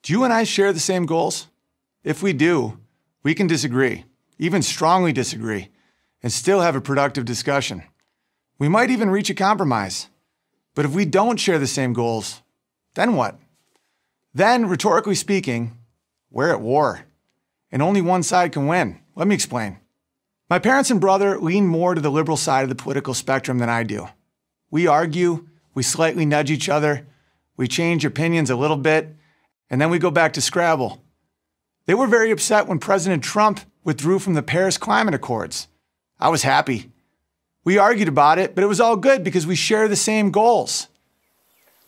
Do you and I share the same goals? If we do, we can disagree, even strongly disagree, and still have a productive discussion. We might even reach a compromise. But if we don't share the same goals, then what? Then, rhetorically speaking, we're at war, and only one side can win. Let me explain. My parents and brother lean more to the liberal side of the political spectrum than I do. We argue, we slightly nudge each other, we change opinions a little bit, and then we go back to Scrabble. They were very upset when President Trump withdrew from the Paris Climate Accords. I was happy. We argued about it, but it was all good because we share the same goals.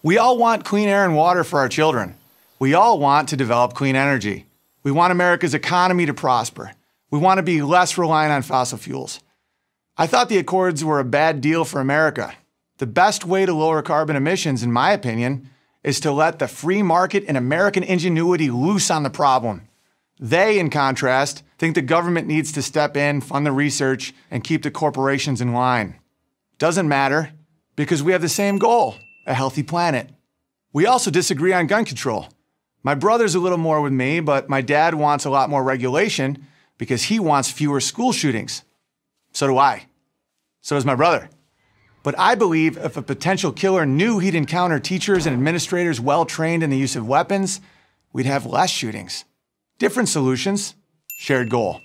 We all want clean air and water for our children. We all want to develop clean energy. We want America's economy to prosper. We want to be less reliant on fossil fuels. I thought the Accords were a bad deal for America. The best way to lower carbon emissions, in my opinion, is to let the free market and American ingenuity loose on the problem. They, in contrast, think the government needs to step in, fund the research, and keep the corporations in line. Doesn't matter, because we have the same goal, a healthy planet. We also disagree on gun control. My brother's a little more with me, but my dad wants a lot more regulation because he wants fewer school shootings. So do I. So does my brother. But I believe if a potential killer knew he'd encounter teachers and administrators well-trained in the use of weapons, we'd have less shootings. Different solutions, shared goal.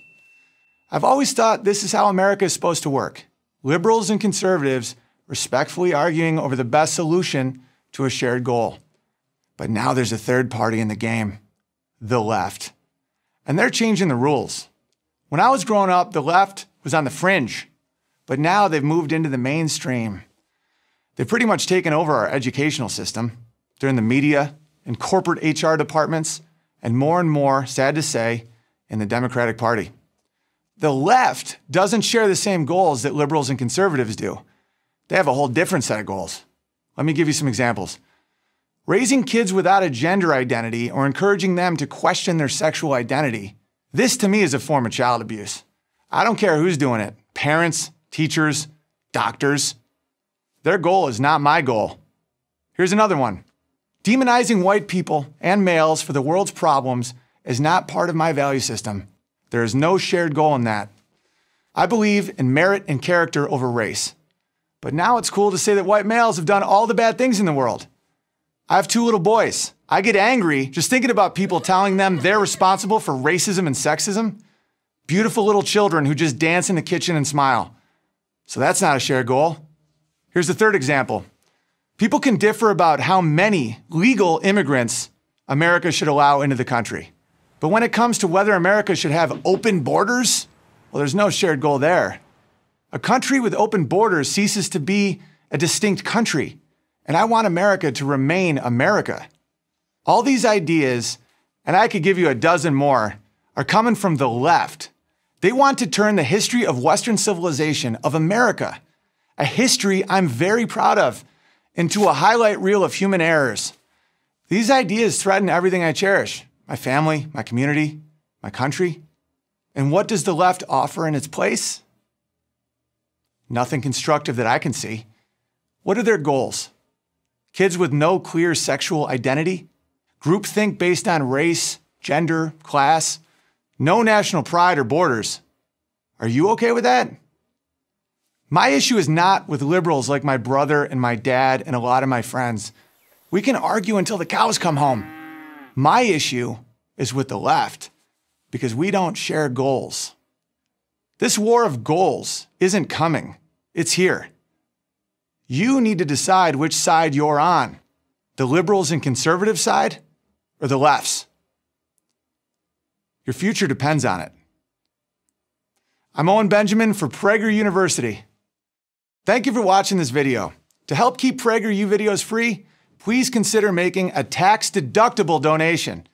I've always thought this is how America is supposed to work. Liberals and conservatives respectfully arguing over the best solution to a shared goal. But now there's a third party in the game, the left. And they're changing the rules. When I was growing up, the left was on the fringe. But now they've moved into the mainstream. They've pretty much taken over our educational system. They're in the media, in corporate HR departments, and more, sad to say, in the Democratic Party. The left doesn't share the same goals that liberals and conservatives do. They have a whole different set of goals. Let me give you some examples. Raising kids without a gender identity or encouraging them to question their sexual identity. This to me is a form of child abuse. I don't care who's doing it, parents, teachers, doctors. Their goal is not my goal. Here's another one. Demonizing white people and males for the world's problems is not part of my value system. There is no shared goal in that. I believe in merit and character over race. But now it's cool to say that white males have done all the bad things in the world. I have 2 little boys. I get angry just thinking about people telling them they're responsible for racism and sexism. Beautiful little children who just dance in the kitchen and smile. So that's not a shared goal. Here's the third example. People can differ about how many legal immigrants America should allow into the country. But when it comes to whether America should have open borders, well, there's no shared goal there. A country with open borders ceases to be a distinct country, and I want America to remain America. All these ideas, and I could give you a dozen more, are coming from the left. They want to turn the history of Western civilization, of America, a history I'm very proud of, into a highlight reel of human errors. These ideas threaten everything I cherish, my family, my community, my country. And what does the left offer in its place? Nothing constructive that I can see. What are their goals? Kids with no clear sexual identity? Groupthink based on race, gender, class? No national pride or borders. Are you okay with that? My issue is not with liberals like my brother and my dad and a lot of my friends. We can argue until the cows come home. My issue is with the left because we don't share goals. This war of goals isn't coming. It's here. You need to decide which side you're on, the liberals and conservative side or the left's. Your future depends on it. I'm Owen Benjamin for Prager University. Thank you for watching this video. To help keep PragerU videos free, please consider making a tax-deductible donation.